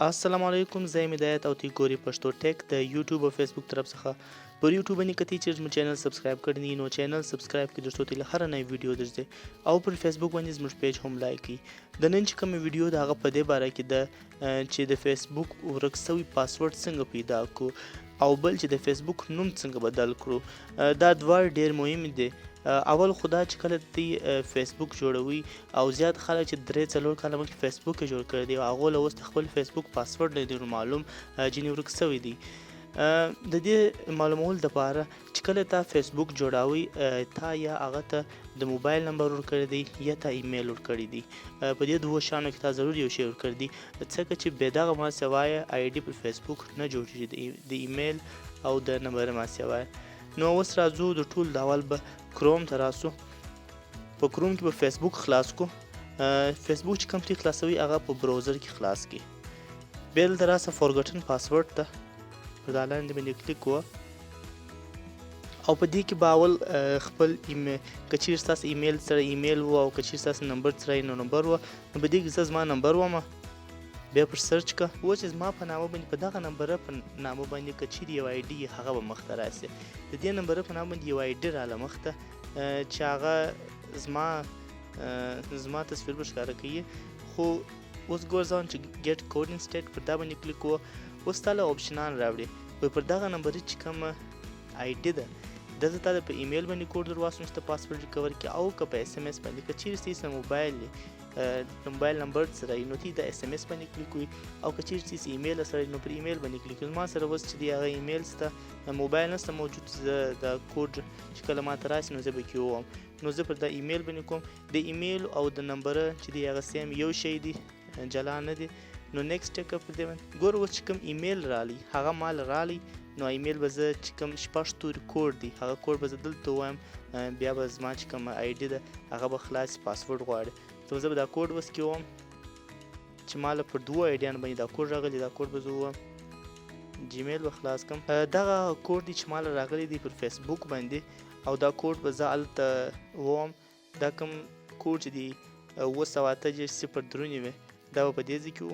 السلام علیکم، زه یم هدایت او تی ګوري پښتو ټیک د یوټیوب او فیسبوک طرف څخه پر یوټیوب باندې کتی چې زموږ چینل سبسکرایب کړی نه وي نو چینل سبسکرایب کړئ ترڅو ته له هره نوې ویډیو درځي او پر فیسبوک باندې زموږ پیج هم لایک کړئ. د نن چې کومه ویډیو ده هغه په دې باره کې ده چې د فیسبوک ورک سوي پاسورډ څنګه پیدا کړو او بل چې د فیسبوک نوم څنګه بدل کړو. دا دواړه ډېر مهم دي. اول خدا چې کله تی فیسبوک جوړوي او زیات خلک چې 3-4 کاله مخکې فیسبوک جوړ کړی دی او هغو له اوس خپل فیسبوک پاسورډ نه دی معلوم ځینې ورک سوی دی. د دې معلومولو دپاره چې کله تا فیسبوک جوړوي تا یا هغه ته د موبایل نمبر ورکړی دی یا تا ایمیل ورکړی دی. په دې دوو شیانو کې تا ضرور یو شی ورکړی دی ځکه چې بې دغه ما سوایه آی ډي په فیسبوک نه جوړیږي د ایمیل او د نمبر ما سوایه. نو اوس راځو د ټول د اول به کروم ته راسو. په کروم کې به فیسبوک خلاص کو. فیسبوک چې کوم تی خلاصوي هغه په براوزر کې خلاص کړي. بیا دلته راسه فورګټن پاسورډ ته په دا لاندې باندې کلیک کوه او په دې کې به اول خپل که چیرې ستاسو ایمیل سره ایمیل و او که چیرې ستاسو نمبر سره نو نمبر و نو په دې کې زه زما نمبر ومه بیا پر سرچ که اوس چې زما په نامه باندې په دغه نمبره په نامه باندې که چیرې یو آی ډي هغه به مخته راسي. د دې نمبره په نامه باندې یو آی ډي راله مخته چې هغه زما تصویر به ښکاره کوي خو اوس ګورځوم چې ګیټ کوډینګ سټیټ پر دا باندې کلیک کوه. اوس تا له اپشنان راوړي پر دغه نمبرې چې کومه آی ډي ده دلته تا په ایمیل باندې کوډ در واستوم چې ته پاسورډ ریکور کړې او که په اس ام اس باندې که چیرې ستاسو موبایل نمبر سره نو تی د اس ام اس باندې کلیک کوئ او که چیرې ستاسو ایمیل سره نو پر ایمیل باندې کلیک کوئ. ما سره اوس چې دی هغه ایمیل سته موبایل نسته موجود زه د کوډ چې کله ماته راسي نو زه به کې ووم نو زه پر دا ایمیل باندې کوم. د ایمیل او د نمبر چې دی هغه سیم یو شی دی جلا نه دی. نو نیکسټ ټیک اپ دی ګوره اوس چې کوم ایمیل رالی هغه مال رالی نو ایمیل به زه چې کوم شپږ توري کوډ دی هغه کوډ به زه دلته ووایم بیا به زما چې کوم آی ډي ده هغه به خلاص پاسورډ غواړي نو زه به دا کوډ اوس کې ووم چې ما له پر دوو آی ډیانو باندې دا کوډ راغلی دا کوډ به زه ووم جیمیل به خلاص کړم. دغه کوډ دی چې ما له راغلی دی پر فیسبوک باندې او دا کوډ به زه هلته ووم. دا کوم کوډ چې دی 978 0 3 دا به په دې ځای کې و